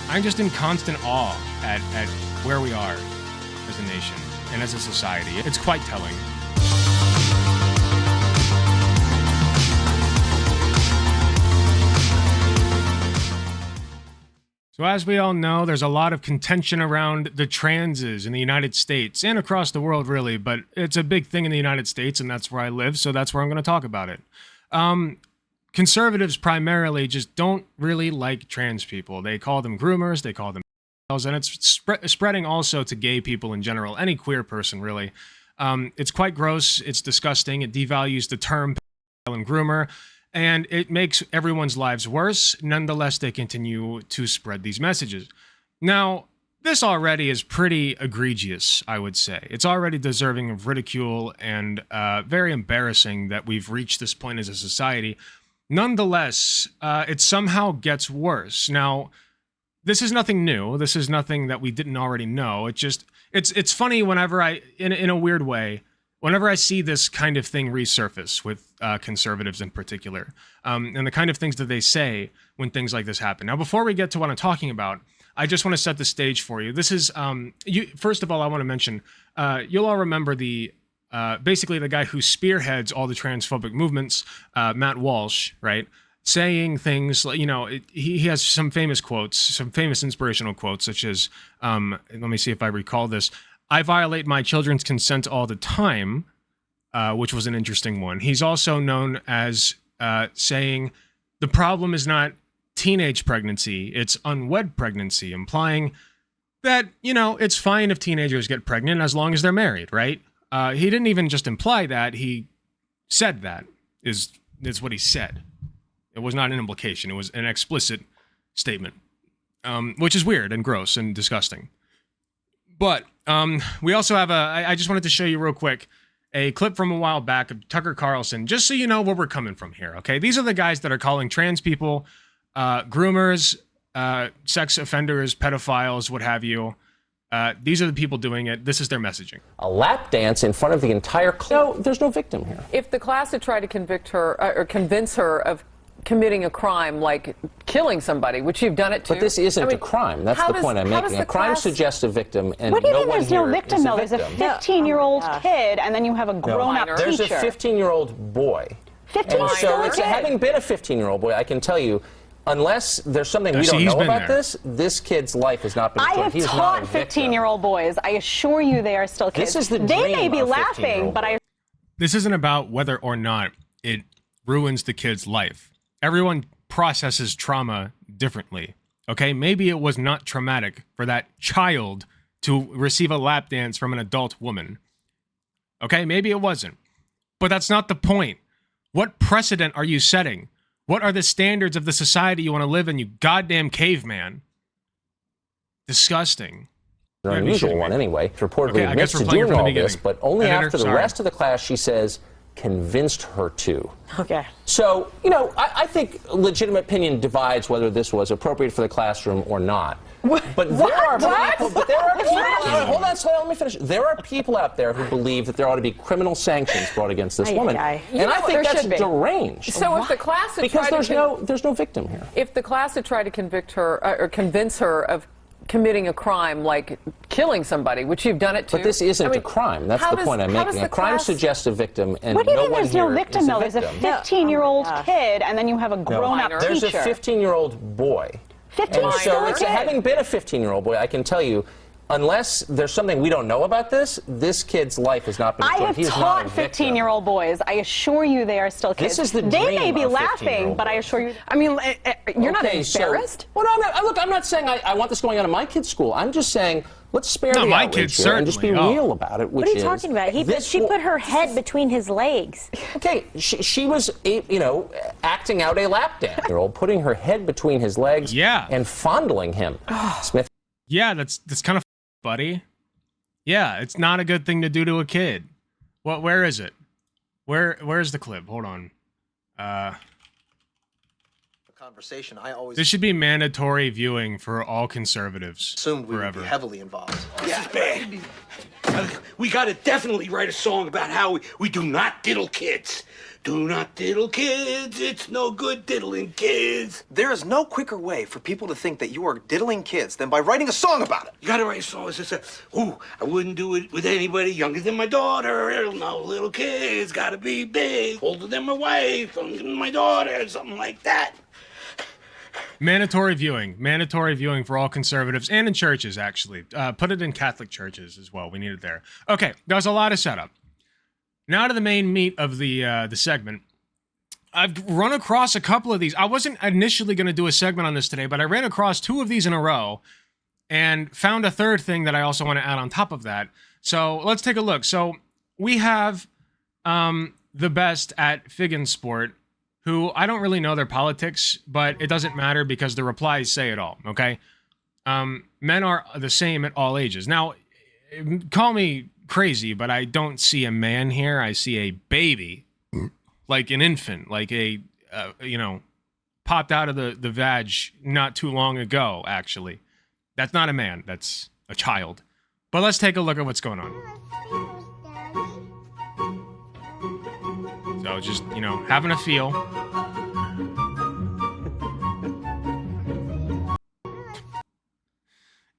I'm just in constant awe at where we are as a nation and as a society. It's quite telling. So as we all know, there's a lot of contention around the transes in the United States and across the world, really, but it's a big thing in the United States, and that's where I live, so that's where I'm going to talk about it. Conservatives primarily just don't really like trans people. They call them groomers, they call them and it's spreading also to gay people in general, any queer person, really. It's quite gross, it's disgusting, it devalues the term and groomer, and it makes everyone's lives worse. Nonetheless, they continue to spread these messages. Now, this already is pretty egregious, I would say. It's already deserving of ridicule and very embarrassing that we've reached this point as a society. Nonetheless, it somehow gets worse. Now, this is nothing new. This is nothing that we didn't already know. It's funny whenever in a weird way, whenever I see this kind of thing resurface with conservatives in particular, and the kind of things that they say when things like this happen. Now, before we get to what I'm talking about, I just want to set the stage for you. This is, first of all, I want to mention, you'll all remember basically the guy who spearheads all the transphobic movements, Matt Walsh, right? Saying things like, he has some famous quotes, some famous inspirational quotes, such as, let me see if I recall this, "I violate my children's consent all the time," which was an interesting one. He's also known as saying, "The problem is not teenage pregnancy, it's unwed pregnancy," implying that, it's fine if teenagers get pregnant as long as they're married, right? He didn't even just imply that, he said that, is what he said. It was not an implication, it was an explicit statement, which is weird and gross and disgusting. But we also have I just wanted to show you real quick a clip from a while back of Tucker Carlson, just so you know where we're coming from here, okay? These are the guys that are calling trans people groomers, sex offenders, pedophiles, what have you. These are the people doing it. This is their messaging. A lap dance in front of the entire class. No, there's no victim here. If the class had tried to convict her or convince her of committing a crime like killing somebody, which you've done it to. But this isn't a crime. That's the point I'm making. A crime suggests a victim, and what do you no mean one there's no here victim, is though? a There's a victim. 15-year-old kid, and then you have a grown-up teacher. There's a 15-year-old boy. 15-year-old So kid. having been a 15-year-old boy, I can tell you, unless there's something we don't know about this kid's life has not been destroyed. I have taught 15-year-old boys. I assure you they are still kids. This is the they dream may be of laughing, but I... This isn't about whether or not it ruins the kid's life. Everyone processes trauma differently, okay? Maybe it was not traumatic for that child to receive a lap dance from an adult woman, okay? Maybe it wasn't. But that's not the point. What precedent are you setting? What are the standards of the society you want to live in, you goddamn caveman? Disgusting. An unusual one anyway. Reportedly okay, admits to doing all this, but only after the rest of the class, she says, convinced her to. Okay. So, I think legitimate opinion divides whether this was appropriate for the classroom or not. But there are people, hold on, let me finish. There are people out there who believe that there ought to be criminal sanctions brought against this woman. And I think that's deranged. So if the class had because there's no victim here. If the class had tried to convict her or convince her of committing a crime like killing somebody, which you've done it to. But this isn't a crime. That's the point I'm making. A crime suggests a victim, and what do you no mean one there's no here victim, is a though? There's a victim. 15-year-old kid, and then you have a grown-up teacher. There's a 15-year-old boy. 15-year-old kid. Having been a 15-year-old boy, I can tell you, unless there's something we don't know about this kid's life has not been destroyed. I have taught 15-year-old boys. I assure you they are still kids. This is the they dream may be of laughing, but I assure you... I mean, you're not embarrassed? Well, no, look, I'm not saying I want this going on in my kid's school. I'm just saying, let's spare the outrage here and just be real about it, which What are you talking about? She put her head between his legs. Okay, she was, acting out a lap dance. Putting her head between his legs and fondling him. Smith. Yeah, that's kind of buddy. Yeah, it's not a good thing to do to a kid. Where is it? Where's the clip? Hold on. conversation, I always This should be mandatory viewing for all conservatives. assumed we would forever. be heavily involved. This is bad. We gotta definitely write a song about how we do not diddle kids. Do not diddle kids, it's no good diddling kids. There is no quicker way for people to think that you are diddling kids than by writing a song about it. You gotta write a song that says, ooh, I wouldn't do it with anybody younger than my daughter. No little kids, gotta be big, older than my wife, older than my daughter, something like that. Mandatory viewing for all conservatives and in churches, actually. Put it in Catholic churches as well. We need it there. Okay, that was a lot of setup. Now to the main meat of the segment. I've run across a couple of these. I wasn't initially going to do a segment on this today, but I ran across 2 of these in a row and found a third thing that I also want to add on top of that. So let's take a look. So we have the best at Fig Sport, who I don't really know their politics, but it doesn't matter because the replies say it all, okay? Men are the same at all ages. Now, call me crazy, but I don't see a man here. I see a baby, like an infant, like a, popped out of the vag not too long ago, actually. That's not a man. That's a child. But let's take a look at what's going on. So just, having a feel.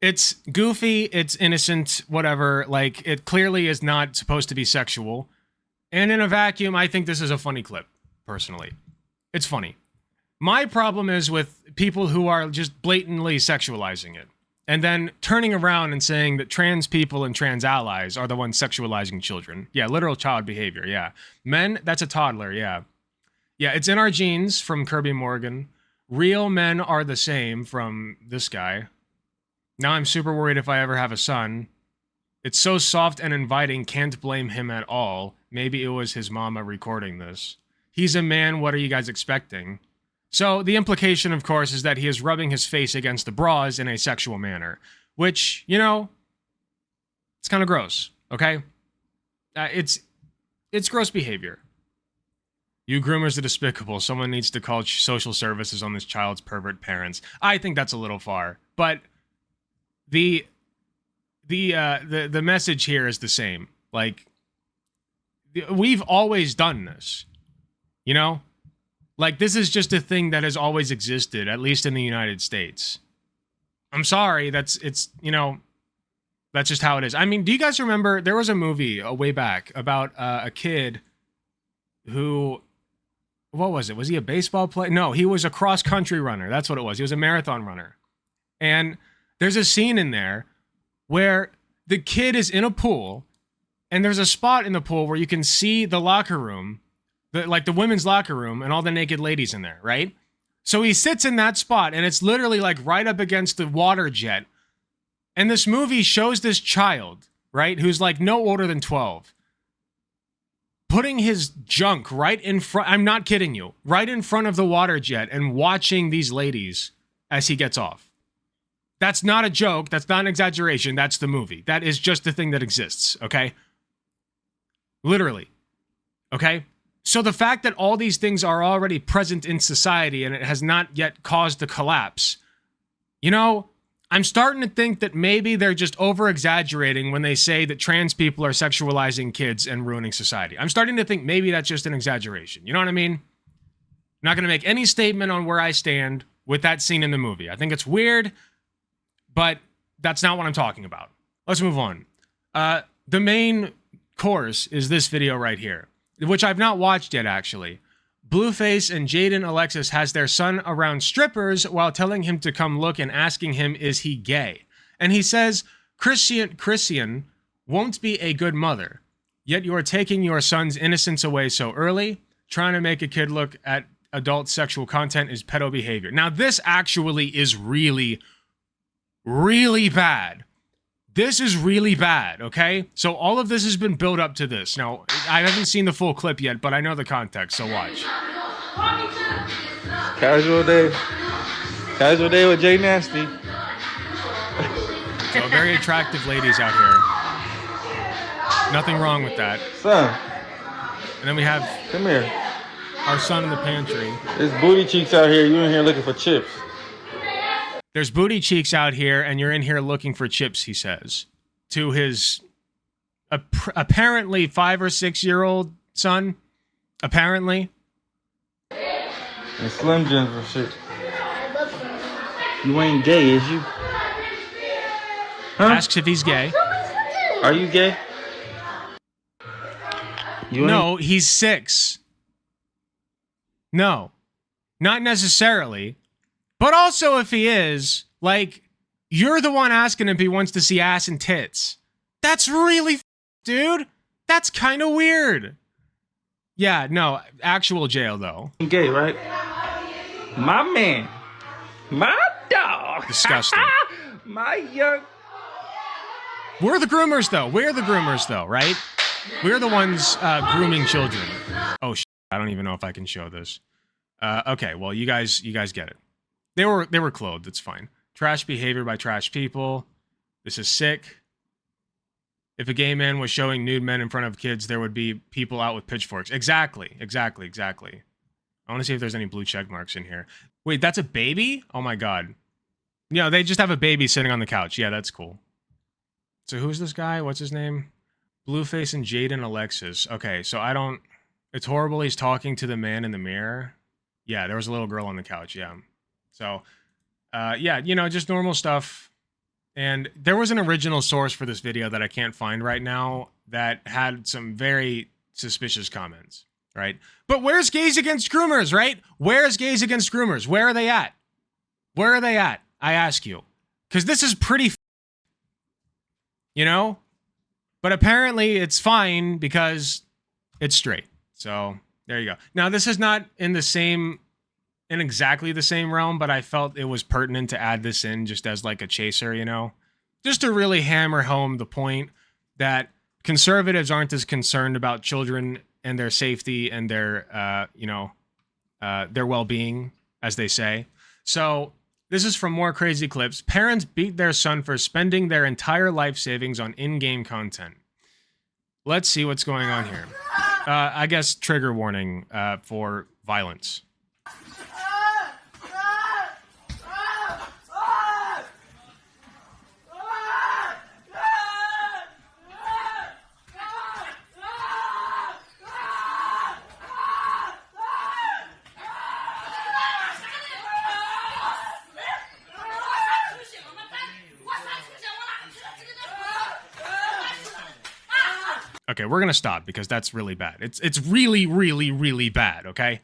It's goofy, it's innocent, whatever. Like, it clearly is not supposed to be sexual. And in a vacuum, I think this is a funny clip, personally. It's funny. My problem is with people who are just blatantly sexualizing it. And then turning around and saying that trans people and trans allies are the ones sexualizing children. Yeah, literal child behavior, yeah. Men, that's a toddler, yeah. Yeah, it's in our genes from Kirby Morgan. Real men are the same from this guy. Now I'm super worried if I ever have a son. It's so soft and inviting, can't blame him at all. Maybe it was his mama recording this. He's a man, what are you guys expecting? So the implication, of course, is that he is rubbing his face against the bras in a sexual manner. Which, it's kind of gross, okay? It's gross behavior. You groomers are despicable. Someone needs to call social services on this child's pervert parents. I think that's a little far, but the message here is the same. Like, we've always done this, Like, this is just a thing that has always existed, at least in the United States. I'm sorry, that's just how it is. I mean, do you guys remember, there was a movie way back about a kid who, what was it? Was he a baseball player? No, he was a cross-country runner. That's what it was. He was a marathon runner. And there's a scene in there where the kid is in a pool, and there's a spot in the pool where you can see the locker room, the women's locker room, and all the naked ladies in there, right? So he sits in that spot, and it's literally like right up against the water jet. And this movie shows this child, right, who's like no older than 12, putting his junk right in front, I'm not kidding you, right in front of the water jet and watching these ladies as he gets off. That's not a joke. That's not an exaggeration. That's the movie. That is just the thing that exists, okay? Literally, okay? So the fact that all these things are already present in society and it has not yet caused the collapse, I'm starting to think that maybe they're just over-exaggerating when they say that trans people are sexualizing kids and ruining society. I'm starting to think maybe that's just an exaggeration. You know what I mean? I'm not going to make any statement on where I stand with that scene in the movie. I think it's weird, but that's not what I'm talking about. Let's move on. The main course is this video right here, which I've not watched yet, actually. Blueface and Jaden Alexis has their son around strippers while telling him to come look and asking him, is he gay? And he says, Christian won't be a good mother, yet you are taking your son's innocence away so early. Trying to make a kid look at adult sexual content is pedo behavior. Now, this actually is really, really bad. This is really bad, okay? So all of this has been built up to this. Now, I haven't seen the full clip yet, but I know the context, so watch. Casual day. Casual day with Jay Nasty. So very attractive ladies out here. Nothing wrong with that. Son. And then we have... Come here. our son in the pantry. There's booty cheeks out here. You in here looking for chips. There's booty cheeks out here, and you're in here looking for chips, he says. To his apparently 5 or 6 year old son. Apparently. And Slim Jims and shit. You ain't gay, is you? Huh? Asks if he's gay. Are you gay? No, he's 6. No, not necessarily. But also, if he is, like, you're the one asking if he wants to see ass and tits. That's really, dude. That's kind of weird. Yeah, no, actual jail, though. I'm gay, right? My man. My dog. Disgusting. My young... We're the groomers, though. We're the groomers, though, right? We're the ones grooming children. Oh, shit. I don't even know if I can show this. Okay, well, you guys get it. They were clothed. It's fine. Trash behavior by trash people. This is sick. If a gay man was showing nude men in front of kids, there would be people out with pitchforks. Exactly. I want to see if there's any blue check marks in here. Wait, that's a baby? Oh my god. Yeah, they just have a baby sitting on the couch. Yeah, that's cool. So who's this guy? What's his name? Blueface and Jaden Alexis. Okay, so I don't... It's horrible he's talking to the man in the mirror. Yeah, there was a little girl on the couch, yeah. So, yeah, you know, just normal stuff. And there was an original source for this video that I can't find right now that had some very suspicious comments, right? But where's gays against groomers, right? Where's gays against groomers? Where are they at? Where are they at? I ask you. Because this is pretty, you know? But apparently it's fine because it's straight. So there you go. Now, this is not in exactly the same realm, but I felt it was pertinent to add this in just as like a chaser, you know, just to really hammer home the point that conservatives aren't as concerned about children and their safety and their, their well-being, as they say. So this is from more crazy clips. Parents beat their son for spending their entire life savings on in-game content. Let's see what's going on here. I guess trigger warning for violence. Okay, we're going to stop because that's really bad. It's really, really, really bad, okay?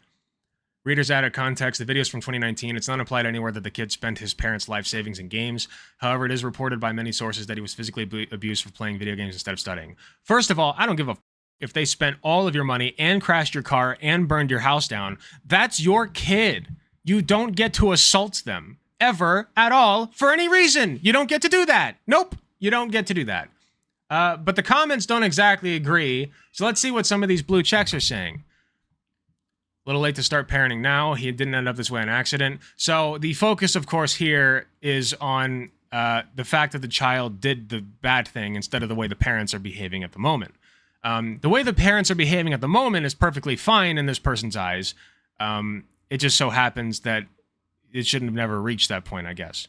Readers added context. The video is from 2019. It's not implied anywhere that the kid spent his parents' life savings in games. However, it is reported by many sources that he was physically abused for playing video games instead of studying. First of all, I don't give a f if they spent all of your money and crashed your car and burned your house down. That's your kid. You don't get to assault them ever at all for any reason. You don't get to do that. Nope, you don't get to do that. But the comments don't exactly agree, so let's see what some of these blue checks are saying. A little late to start parenting now. He didn't end up this way on accident. So the focus, of course, here is on the fact that the child did the bad thing instead of the way the parents are behaving at the moment. The way the parents are behaving at the moment is perfectly fine in this person's eyes. It just so happens that it shouldn't have never reached that point, I guess.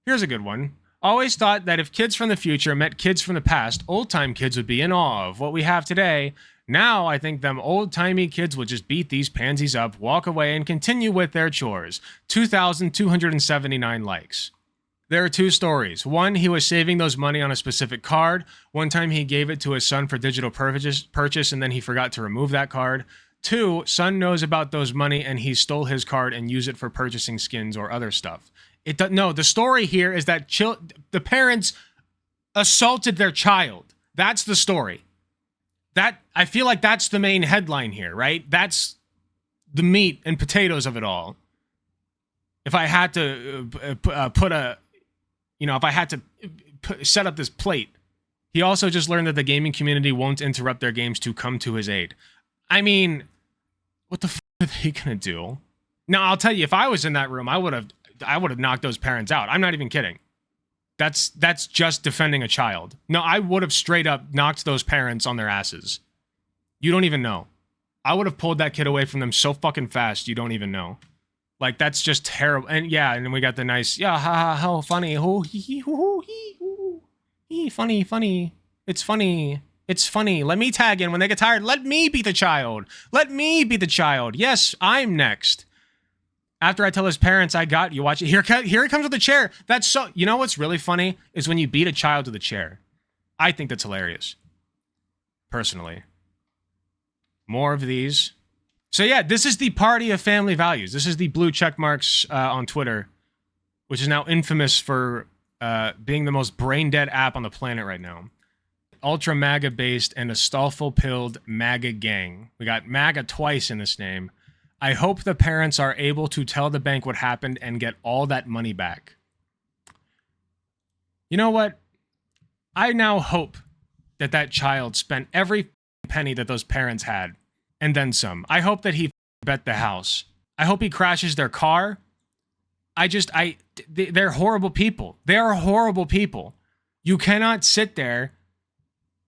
Here's a good one. Always thought that if kids from the future met kids from the past, old-time kids would be in awe of what we have today. Now, I think them old-timey kids will just beat these pansies up, walk away, and continue with their chores. 2,279 likes. There are two stories. One, he was saving those money on a specific card. One time he gave it to his son for digital purchase, and then he forgot to remove that card. Two, son knows about those money, and he stole his card and used it for purchasing skins or other stuff. No, the story here is that the parents assaulted their child. That's the story. I feel like that's the main headline here, right? That's the meat and potatoes of it all. If I had to set up this plate. He also just learned that the gaming community won't interrupt their games to come to his aid. I mean, what the f are they gonna do? Now, I'll tell you, if I was in that room, I would have knocked those parents out. I'm not even kidding. That's just defending a child. No, I would have straight up knocked those parents on their asses. You don't even know. I would have pulled that kid away from them so fucking fast, you don't even know. Like, that's just terrible. And yeah, and then we got the nice, yeah, ha ha, how funny, hoo hee hee hoo hee hoo hee, funny, funny. It's funny. It's funny. Let me tag in when they get tired. Let me be the child. Let me be the child. Yes, I'm next. After I tell his parents, I got you. Watch it. Here he comes with the chair. That's so. You know what's really funny is when you beat a child with a chair. I think that's hilarious. Personally. More of these. So yeah, this is the party of family values. This is the blue check marks on Twitter, which is now infamous for being the most brain dead app on the planet right now. Ultra MAGA based and a stolful-pilled MAGA gang. We got MAGA twice in this name. I hope the parents are able to tell the bank what happened and get all that money back. You know what? I now hope that that child spent every penny that those parents had, and then some. I hope that he bet the house. I hope he crashes their car. They're horrible people. They are horrible people. You cannot sit there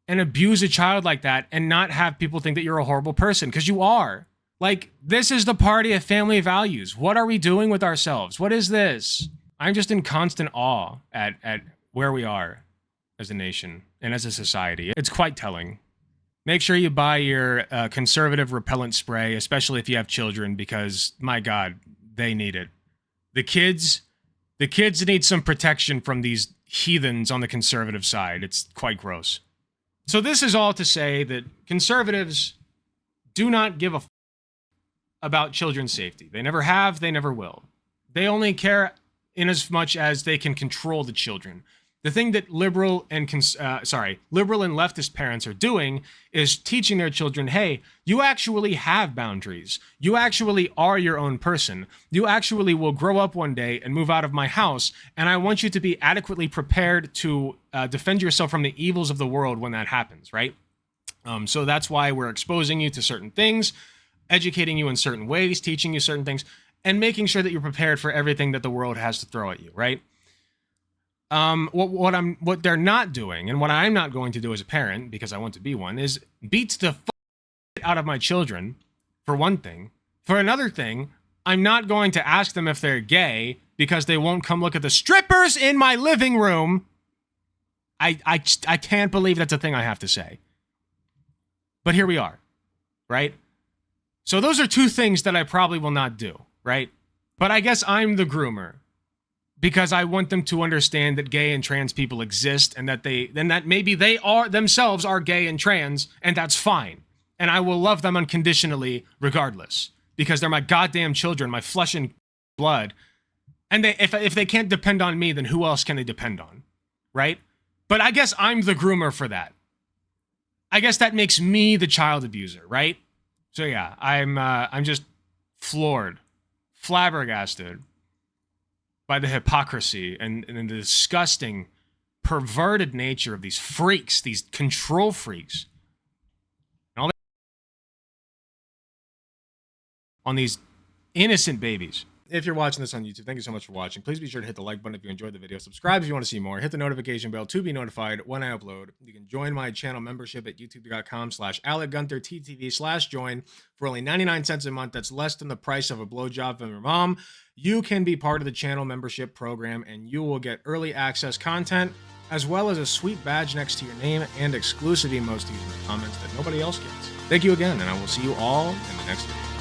and abuse a child like that and not have people think that you're a horrible person, because you are. Like, this is the party of family values. What are we doing with ourselves? What is this? I'm just in constant awe at where we are as a nation and as a society. It's quite telling. Make sure you buy your conservative repellent spray, especially if you have children, because, my God, they need it. The kids need some protection from these heathens on the conservative side. It's quite gross. So this is all to say that conservatives do not give a f about children's safety. They never have, they never will. They only care in as much as they can control the children. The thing that liberal and leftist parents are doing is teaching their children, hey, you actually have boundaries. You actually are your own person. You actually will grow up one day and move out of my house, and I want you to be adequately prepared to defend yourself from the evils of the world when that happens, right? So that's why we're exposing you to certain things, educating you in certain ways, teaching you certain things, and making sure that you're prepared for everything that the world has to throw at you, right? What they're not doing, and what I'm not going to do as a parent, because I want to be one, is beat the out of my children, for one thing. For another thing, I'm not going to ask them if they're gay, because they won't come look at the strippers in my living room. I can't believe that's a thing I have to say. But here we are, right? So those are two things that I probably will not do, right? But I guess I'm the groomer, because I want them to understand that gay and trans people exist, and that maybe they are themselves are gay and trans, and that's fine. And I will love them unconditionally regardless, because they're my goddamn children, my flesh and blood. And if they can't depend on me, then who else can they depend on, right? But I guess I'm the groomer for that. I guess that makes me the child abuser, right? So yeah, I'm just floored, flabbergasted by the hypocrisy and the disgusting, perverted nature of these freaks, these control freaks, and all that on these innocent babies. If you're watching this on YouTube, thank you so much for watching. Please be sure to hit the like button if you enjoyed the video. Subscribe if you want to see more. Hit the notification bell to be notified when I upload. You can join my channel membership at youtube.com/AlecGunther/TTV/join for only 99 cents a month. That's less than the price of a blowjob from your mom. You can be part of the channel membership program, and you will get early access content, as well as a sweet badge next to your name and exclusive emojis in the comments that nobody else gets. Thank you again, and I will see you all in the next video.